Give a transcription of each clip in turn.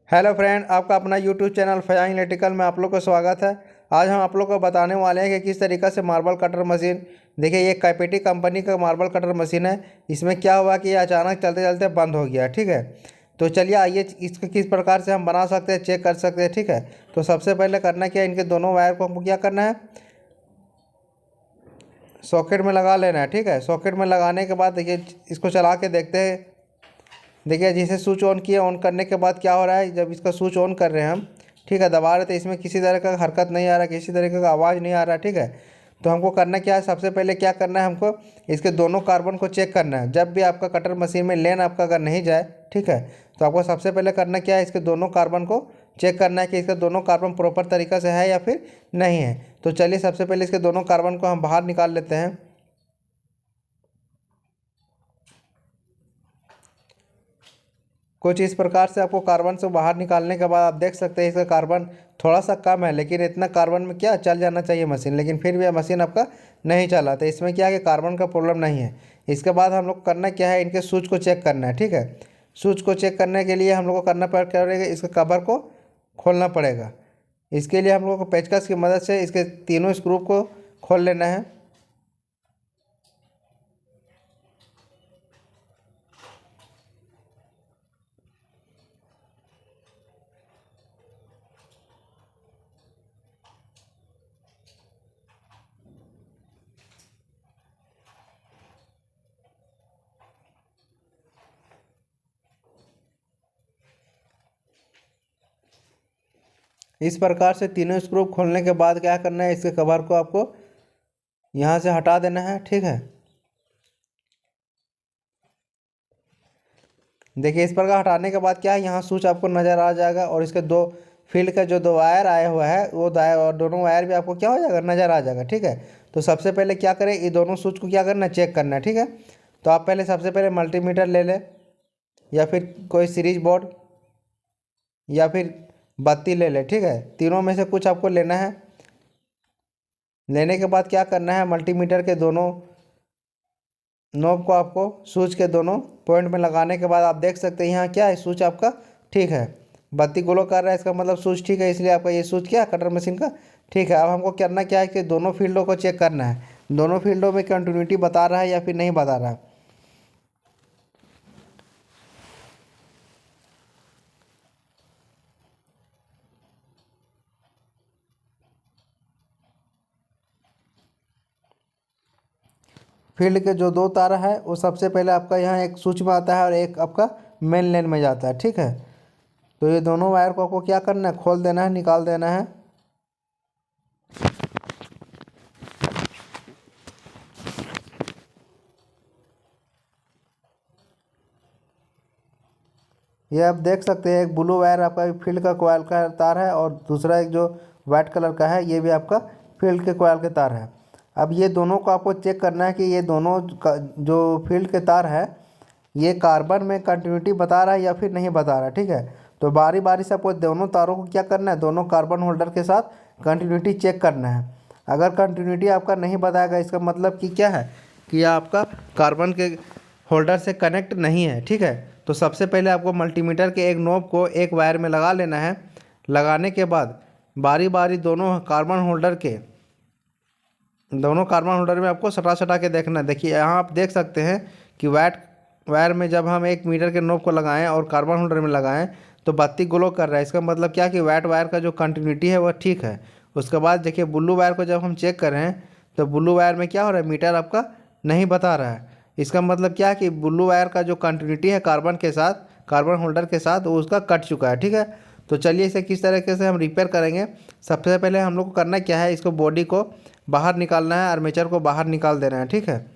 Hello friend, आपका अपना YouTube channel Phyan electrical में आप लोग का स्वागत है। आज हम आप लोग को बताने वाले हैं कि किस तरीक़े से मार्बल कटर मशीन। देखिए, ये कैपेटी कंपनी का मार्बल कटर मशीन है। इसमें क्या हुआ कि ये अचानक चलते चलते बंद हो गया। ठीक है, तो चलिए आइए इसको किस प्रकार से हम बना सकते हैं, चेक कर सकते हैं। ठीक है, तो सबसे पहले करना क्या है, इनके दोनों वायर को हमको क्या करना है, सॉकेट में लगा लेना है। ठीक है, सॉकेट में लगाने के बाद देखिए इसको चला के देखते हैं। देखिए, जैसे स्विच ऑन किया, ऑन करने के बाद क्या हो रहा है, जब इसका स्विच ऑन कर रहे हैं हम, ठीक है, दबा रहे, तो इसमें किसी तरह का हरकत नहीं आ रहा, किसी तरीके का आवाज़ नहीं आ रहा। ठीक है, तो हमको करना क्या है, सबसे पहले क्या करना है, हमको इसके दोनों कार्बन को चेक करना है। जब भी आपका कटर मशीन में लेन आपका अगर नहीं जाए, ठीक है, तो आपको सबसे पहले करना क्या है, इसके दोनों कार्बन को चेक करना है कि इसके दोनों कार्बन प्रॉपर तरीक़े से है या फिर नहीं है। तो चलिए सबसे पहले इसके दोनों कार्बन को हम बाहर निकाल लेते हैं। कुछ इस प्रकार से आपको कार्बन से बाहर निकालने के बाद आप देख सकते हैं इसका कार्बन थोड़ा सा कम है, लेकिन इतना कार्बन में क्या चल जाना चाहिए मशीन, लेकिन फिर भी मशीन आपका नहीं चला। तो इसमें क्या है कि कार्बन का प्रॉब्लम नहीं है। इसके बाद हम लोग करना क्या है, इनके स्विच को चेक करना है। ठीक है, स्विच को चेक करने के लिए हम लोग को करना पड़ेगा, इसके कवर को खोलना पड़ेगा। इसके लिए हम लोग को पेचकस की मदद से इसके तीनों स्क्रू को खोल लेना है। इस प्रकार से तीनों स्क्रू खोलने के बाद क्या करना है, इसके कवर को आपको यहाँ से हटा देना है। ठीक है, देखिए इस प्रकार हटाने के बाद क्या है, यहाँ स्विच आपको नज़र आ जाएगा और इसके दो फील्ड का जो दो वायर आया हुआ है वो और दोनों वायर भी आपको क्या हो जाएगा, नज़र आ जाएगा। ठीक है, तो सबसे पहले क्या करें, ये दोनों स्विच को क्या करना है, चेक करना है। ठीक है, तो आप पहले सबसे पहले मल्टीमीटर ले लें या फिर कोई सीरीज बोर्ड या फिर बत्ती ले लें। ठीक है, तीनों में से कुछ आपको लेना है। लेने के बाद क्या करना है, मल्टीमीटर के दोनों नोब को आपको स्विच के दोनों पॉइंट में लगाने के बाद आप देख सकते हैं यहाँ क्या है, स्विच आपका ठीक है, बत्ती ग्लो कर रहा है, इसका मतलब स्विच ठीक है, इसलिए आपका ये स्विच क्या है, कटर मशीन का ठीक है। अब हमको करना क्या है कि दोनों फील्डों को चेक करना है, दोनों फील्डों में कंटिन्यूटी बता रहा है या फिर नहीं बता रहा है। फील्ड के जो दो तारा है वो सबसे पहले आपका यहाँ एक स्विच में आता है और एक आपका मेन लाइन में जाता है। ठीक है, तो ये दोनों वायर को आपको क्या करना है, खोल देना है, निकाल देना है। ये आप देख सकते हैं एक ब्लू वायर आपका फील्ड का कोयल का तार है और दूसरा एक जो वाइट कलर का है ये भी आपका फील्ड के कोयल के तार है। अब ये दोनों को आपको चेक करना है कि ये दोनों जो फील्ड के तार है ये कार्बन में कंटिन्यूटी बता रहा है या फिर नहीं बता रहा है। ठीक है, तो बारी बारी से आपको दोनों तारों को क्या करना है, दोनों कार्बन होल्डर के साथ कंटिन्यूटी चेक करना है। अगर कंटिन्यूटी आपका नहीं बताएगा, इसका मतलब कि क्या है कि यह आपका कार्बन के होल्डर से कनेक्ट नहीं है। ठीक है, तो सबसे पहले आपको मल्टीमीटर के एक नोब को एक वायर में लगा लेना है। लगाने के बाद बारी बारी दोनों कार्बन होल्डर में आपको सटा सटा के देखना है। देखिए यहाँ आप देख सकते हैं कि वाइट वायर में जब हम 1 मीटर के नोब को लगाएं और कार्बन होल्डर में लगाएं तो बत्ती ग्लो कर रहा है, इसका मतलब क्या कि वाइट वायर का जो कंटिन्यूटी है वह ठीक है। उसके बाद देखिए ब्लू वायर को जब हम चेक कर रहे हैं तो ब्लू वायर में क्या हो रहा है, मीटर आपका नहीं बता रहा है। इसका मतलब क्या है कि ब्लू वायर का जो कंटिन्यूटी है कार्बन के साथ, कार्बन होल्डर के साथ, वो उसका कट चुका है। ठीक है, तो चलिए इसे किस तरीके से हम रिपेयर करेंगे। सबसे पहले हम लोग को करना क्या है, इसको बॉडी को बाहर निकालना है, आर्मेचर को बाहर निकाल देना है। ठीक है,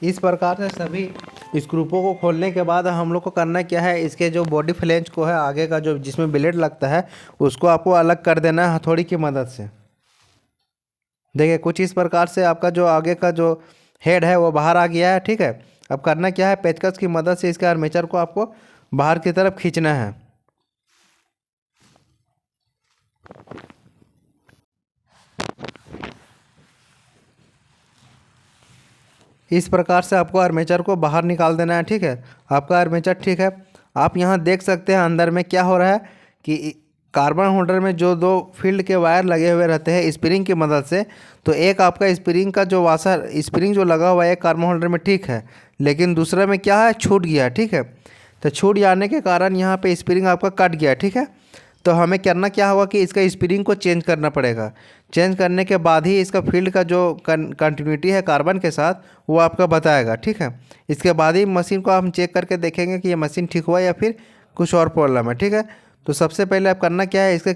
इस प्रकार से सभी स्क्रूपों को खोलने के बाद हम लोग को करना क्या है, इसके जो बॉडी फ्लेंज को है आगे का जो जिसमें ब्लेड लगता है उसको आपको अलग कर देना है हथौड़ी की मदद से। देखिए कुछ इस प्रकार से आपका जो आगे का जो हेड है वो बाहर आ गया है, ठीक है। अब करना क्या है, पेचकस की मदद से इसके आर्मेचर को आपको बाहर की तरफ खींचना है। इस प्रकार से आपको आर्मेचर को बाहर निकाल देना है, ठीक है। आपका आर्मेचर ठीक है। आप यहाँ देख सकते हैं अंदर में क्या हो रहा है कि कार्बन होल्डर में जो दो फील्ड के वायर लगे हुए रहते हैं स्प्रिंग की मदद से, तो एक आपका स्प्रिंग का जो वाशर स्प्रिंग जो लगा हुआ है कार्बन होल्डर में, ठीक है, लेकिन दूसरे में क्या है, छूट गया, ठीक है। तो छूट जाने के कारण यहाँ पे स्प्रिंग आपका कट गया, ठीक है। तो हमें करना क्या होगा कि इसका स्प्रिंग को चेंज करना पड़ेगा। चेंज करने के बाद ही इसका फील्ड का जो कंटिन्यूटी है कार्बन के साथ वो आपका बताएगा, ठीक है। इसके बाद ही मशीन को हम चेक करके देखेंगे कि ये मशीन ठीक हुआ या फिर कुछ और प्रॉब्लम है, ठीक है। तो सबसे पहले आप करना क्या है, इसके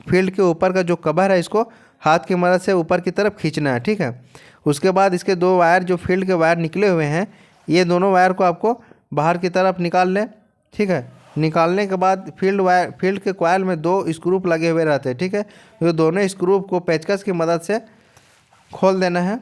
फील्ड के ऊपर का जो कवर है इसको हाथ की मदद से ऊपर की तरफ खींचना है, ठीक है। उसके बाद इसके दो वायर जो फील्ड के वायर निकले हुए हैं, ये दोनों वायर को आपको बाहर की तरफ निकाल लें, ठीक है। निकालने के बाद फील्ड के कॉइल में दो स्क्रू लगे हुए रहते हैं, ठीक है। तो दोनों स्क्रू को पेचकस की मदद से खोल देना है।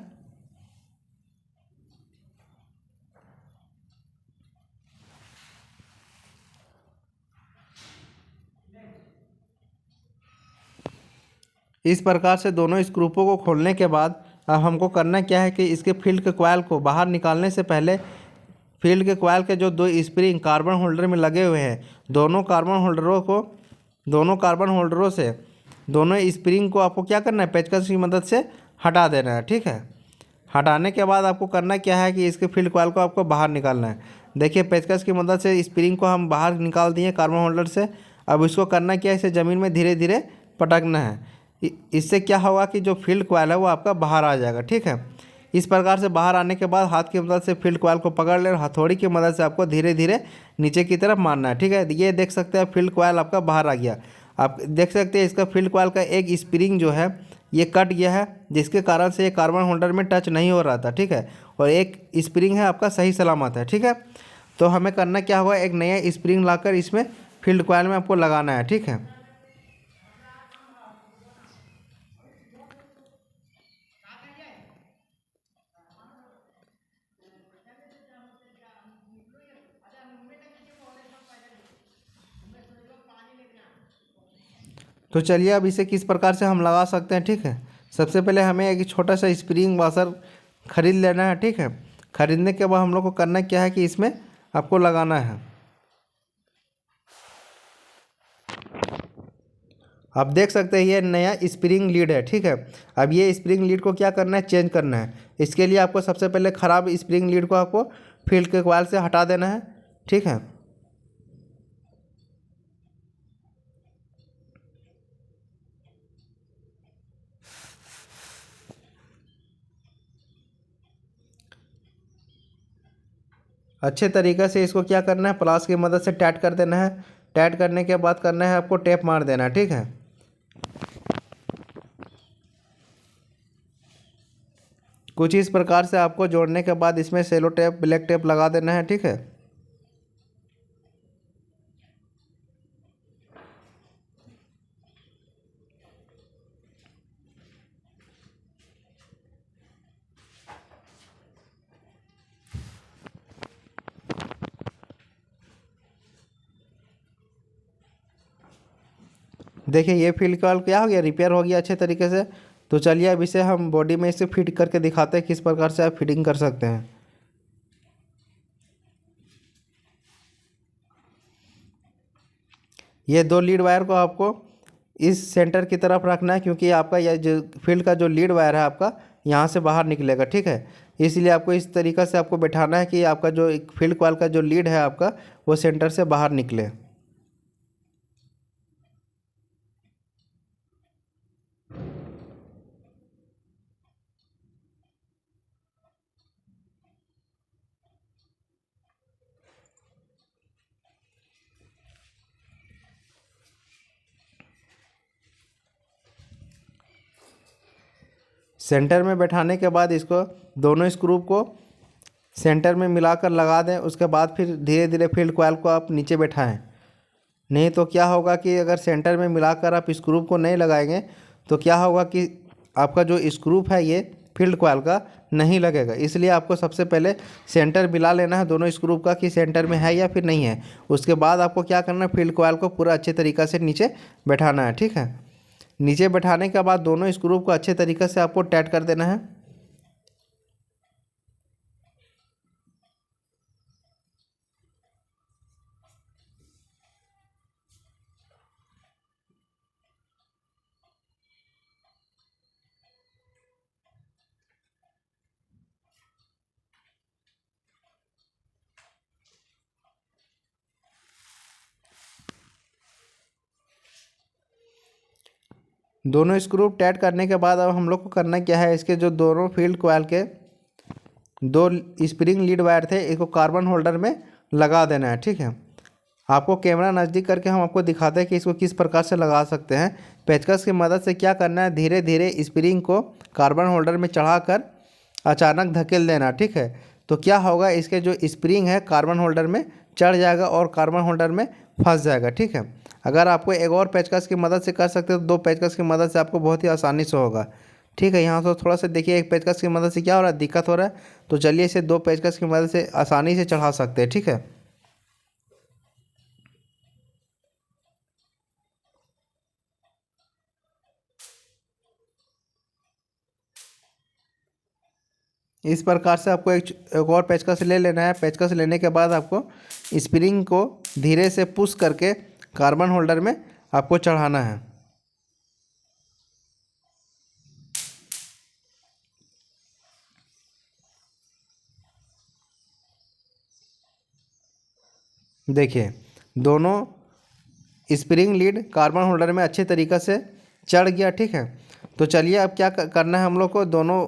इस प्रकार से दोनों स्क्रूपों को खोलने के बाद अब हमको करना क्या है कि इसके फील्ड के कॉइल को बाहर निकालने से पहले फील्ड के कॉइल के जो दो स्प्रिंग कार्बन होल्डर में लगे हुए हैं, दोनों कार्बन होल्डरों से दोनों स्प्रिंग को आपको क्या करना है, पेचकस की मदद से हटा देना है, ठीक है। हटाने के बाद आपको करना क्या है कि इसके फील्ड कॉइल को आपको बाहर निकालना है। देखिए पेचकस की मदद से स्प्रिंग को हम बाहर निकाल दिए कार्बन होल्डर से। अब इसको करना क्या है, इसे ज़मीन में धीरे धीरे पटकना है। इससे क्या होगा कि जो फील्ड कॉइल है वो आपका बाहर आ जाएगा, ठीक है। इस प्रकार से बाहर आने के बाद हाथ की मदद से फील्ड कॉइल को पकड़ ले और हथौड़ी की मदद से आपको धीरे धीरे नीचे की तरफ मारना है, ठीक है। ये देख सकते हैं फील्ड कॉइल आपका बाहर आ गया। आप देख सकते हैं इसका फील्ड कॉइल का एक स्प्रिंग जो है ये कट गया है, जिसके कारण से ये कार्बन होल्डर में टच नहीं हो रहा था, ठीक है। और एक स्प्रिंग है आपका सही सलामत है, ठीक है। तो हमें करना क्या होगा, एक नया स्प्रिंग लाकर इसमें फील्ड कॉइल में आपको लगाना है, ठीक है। तो चलिए अब इसे किस प्रकार से हम लगा सकते हैं, ठीक है। सबसे पहले हमें एक छोटा सा स्प्रिंग वाशर खरीद लेना है, ठीक है। खरीदने के बाद हम लोग को करना क्या है कि इसमें आपको लगाना है। आप देख सकते हैं ये नया स्प्रिंग लीड है, ठीक है। अब ये स्प्रिंग लीड को क्या करना है, चेंज करना है। इसके लिए आपको सबसे पहले ख़राब स्प्रिंग लीड को आपको फील्ड के कॉइल से हटा देना है, ठीक है। अच्छे तरीके से इसको क्या करना है, प्लास की मदद से टाइट कर देना है। टाइट करने के बाद करना है आपको टेप मार देना है, ठीक है। कुछ इस प्रकार से आपको जोड़ने के बाद इसमें सेलो टेप ब्लैक टेप लगा देना है, ठीक है। देखिए ये फील्ड कॉइल क्या हो गया, रिपेयर हो गया अच्छे तरीके से। तो चलिए अब इसे हम बॉडी में इसे फिट करके दिखाते हैं किस प्रकार से आप फिटिंग कर सकते हैं। ये दो लीड वायर को आपको इस सेंटर की तरफ रखना है, क्योंकि आपका यह जो फील्ड का जो लीड वायर है आपका यहाँ से बाहर निकलेगा, ठीक है। इसलिए आपको इस तरीक़ा से आपको बैठाना है कि आपका जो एक फील्ड कॉइल का जो लीड है आपका वो सेंटर से बाहर निकले। सेंटर में बैठाने के बाद इसको दोनों स्क्रू को सेंटर में मिलाकर लगा दें। उसके बाद फिर धीरे धीरे फील्ड कॉइल को आप नीचे बैठाएं। नहीं तो क्या होगा कि अगर सेंटर में मिलाकर आप स्क्रू को नहीं लगाएंगे तो क्या होगा कि आपका जो स्क्रू है ये फील्ड कॉइल का नहीं लगेगा। इसलिए आपको सबसे पहले सेंटर मिला लेना है दोनों स्क्रू का कि सेंटर में है या फिर नहीं है। उसके बाद आपको क्या करना है, फील्ड कॉइल को पूरा अच्छे तरीक़े से नीचे बैठाना है। ठीक है, नीचे बैठाने के बाद दोनों स्क्रू को अच्छे तरीक़े से आपको टाइट कर देना है। दोनों स्क्रू टाइट करने के बाद अब हम लोग को करना क्या है, इसके जो दोनों फील्ड कॉइल के दो स्प्रिंग लीड वायर थे इसको कार्बन होल्डर में लगा देना है। ठीक है, आपको कैमरा नज़दीक करके हम आपको दिखाते हैं कि इसको किस प्रकार से लगा सकते हैं। पेचकस की मदद से क्या करना है, धीरे धीरे स्प्रिंग को कार्बन होल्डर में चढ़ाकर अचानक धकेल देना। ठीक है, तो क्या होगा, इसके जो स्प्रिंग है कार्बन होल्डर में चढ़ जाएगा और कार्बन होल्डर में फंस जाएगा। ठीक है, अगर आपको एक और पेचकस की मदद से कर सकते हो तो दो पेचकस की मदद से आपको बहुत ही आसानी से होगा। ठीक है, यहाँ तो थोड़ा सा देखिए एक पेचकस की मदद से क्या हो रहा है, दिक्कत हो रहा है। तो चलिए इसे दो पेचकस की मदद से आसानी से चढ़ा सकते हैं। ठीक है, इस प्रकार से आपको एक और पेचकस ले लेना है। पेचकस लेने के बाद आपको स्प्रिंग को धीरे से पुश करके कार्बन होल्डर में आपको चढ़ाना है। देखिए दोनों स्प्रिंग लीड कार्बन होल्डर में अच्छे तरीक़े से चढ़ गया। ठीक है, तो चलिए अब क्या करना है हम लोग को, दोनों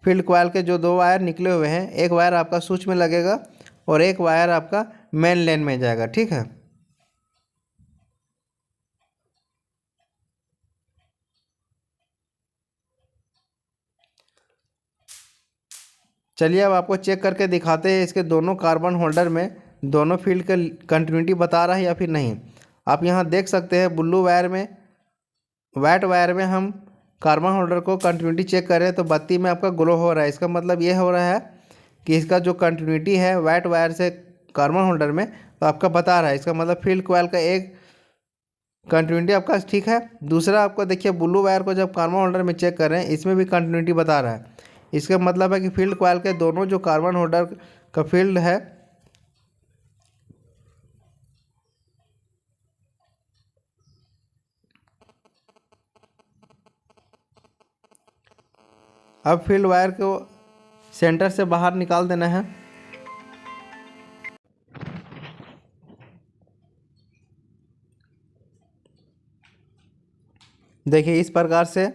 फील्ड कॉइल के जो दो वायर निकले हुए हैं, एक वायर आपका स्विच में लगेगा और एक वायर आपका मेन लेन में जाएगा। ठीक है, चलिए अब आपको चेक करके दिखाते हैं इसके दोनों कार्बन होल्डर में दोनों फील्ड का कंटिन्यूटी बता रहा है या फिर नहीं। आप यहाँ देख सकते हैं ब्लू वायर में, वाइट वायर में हम कार्बन होल्डर को कंटिन्यूटी चेक करें तो बत्ती में आपका ग्लो हो रहा है। इसका मतलब ये हो रहा है कि इसका जो कंटिन्यूटी है वाइट वायर से कार्बन होल्डर में तो आपका बता रहा है। इसका मतलब फील्ड कॉइल का एक कंटिन्यूटी आपका ठीक है। दूसरा आपको देखिए ब्लू वायर को जब कार्बन होल्डर में चेक कर रहे हैं इसमें भी कंटिन्यूटी बता रहा है। इसका मतलब है कि फील्ड कॉइल के दोनों जो कार्बन होल्डर का फील्ड है अब फील्ड वायर को सेंटर से बाहर निकाल देना है। देखिए इस प्रकार से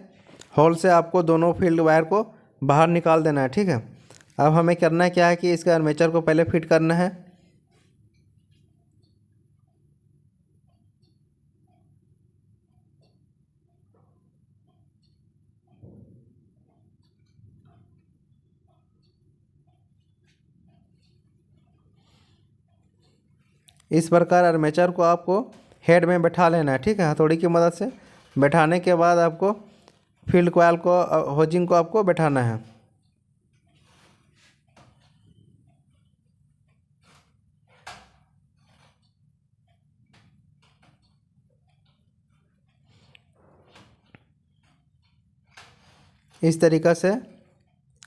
होल से आपको दोनों फील्ड वायर को बाहर निकाल देना है। ठीक है, अब हमें करना क्या है कि इसके आर्मेचर को पहले फिट करना है। इस प्रकार आर्मेचर को आपको हेड में बैठा लेना है। ठीक है, हथौड़ी की मदद से बैठाने के बाद आपको फील्ड कॉइल को होजिंग को आपको बैठाना है। इस तरीक़ा से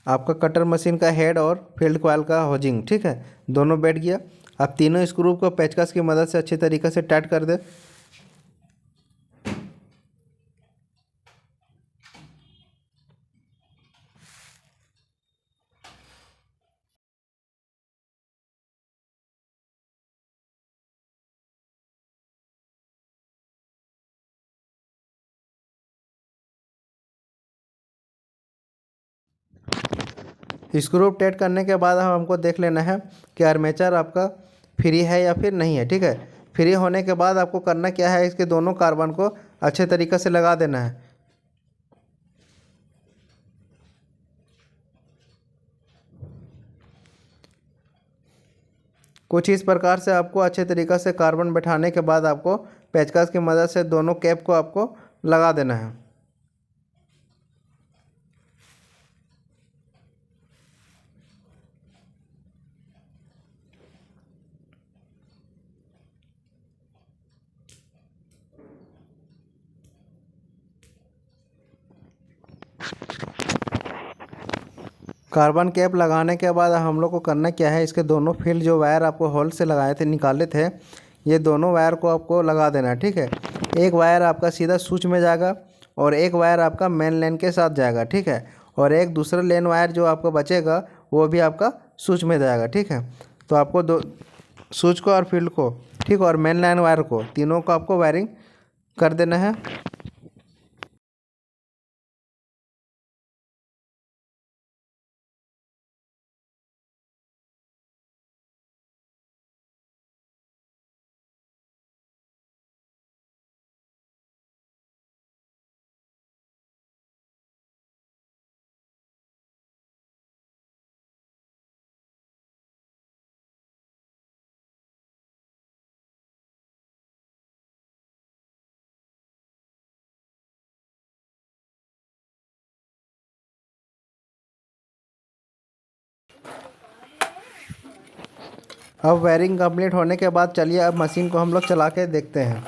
आपका कटर मशीन का हेड और फील्ड कॉइल का होजिंग ठीक है दोनों बैठ गया। आप तीनों स्क्रू को पेचकस की मदद से अच्छी तरीके से टाइट कर दें। स्क्रू टाइट करने के बाद हमको देख लेना है कि आर्मेचर आपका फ्री है या फिर नहीं है। ठीक है, फ्री होने के बाद आपको करना क्या है, इसके दोनों कार्बन को अच्छे तरीके से लगा देना है। कुछ इस प्रकार से आपको अच्छे तरीक़े से कार्बन बैठाने के बाद आपको पेचकस की मदद से दोनों कैप को आपको लगा देना है। कार्बन कैप लगाने के बाद हम लोग को करना क्या है, इसके दोनों फील्ड जो वायर आपको होल से लगाए थे, निकाले थे, ये दोनों वायर को आपको लगा देना है। ठीक है, एक वायर आपका सीधा स्विच में जाएगा और एक वायर आपका मेन लाइन के साथ जाएगा। ठीक है, और एक दूसरा लेन वायर जो आपका बचेगा वो भी आपका स्विच में जाएगा। ठीक है, तो आपको दो स्विच को और फील्ड को, ठीक, और मेन लाइन वायर को, तीनों को आपको वायरिंग कर देना है। अब वायरिंग कंप्लीट होने के बाद चलिए अब मशीन को हम लोग चला के देखते हैं।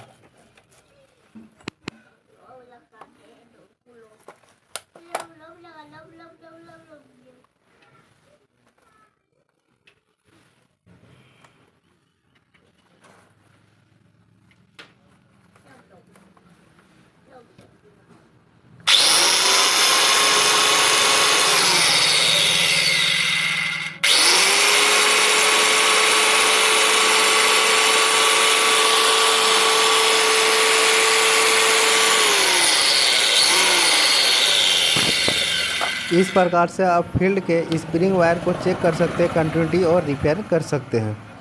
इस प्रकार से आप फील्ड के स्प्रिंग वायर को चेक कर सकते हैं, कंटिन्यूटी और रिपेयर कर सकते हैं।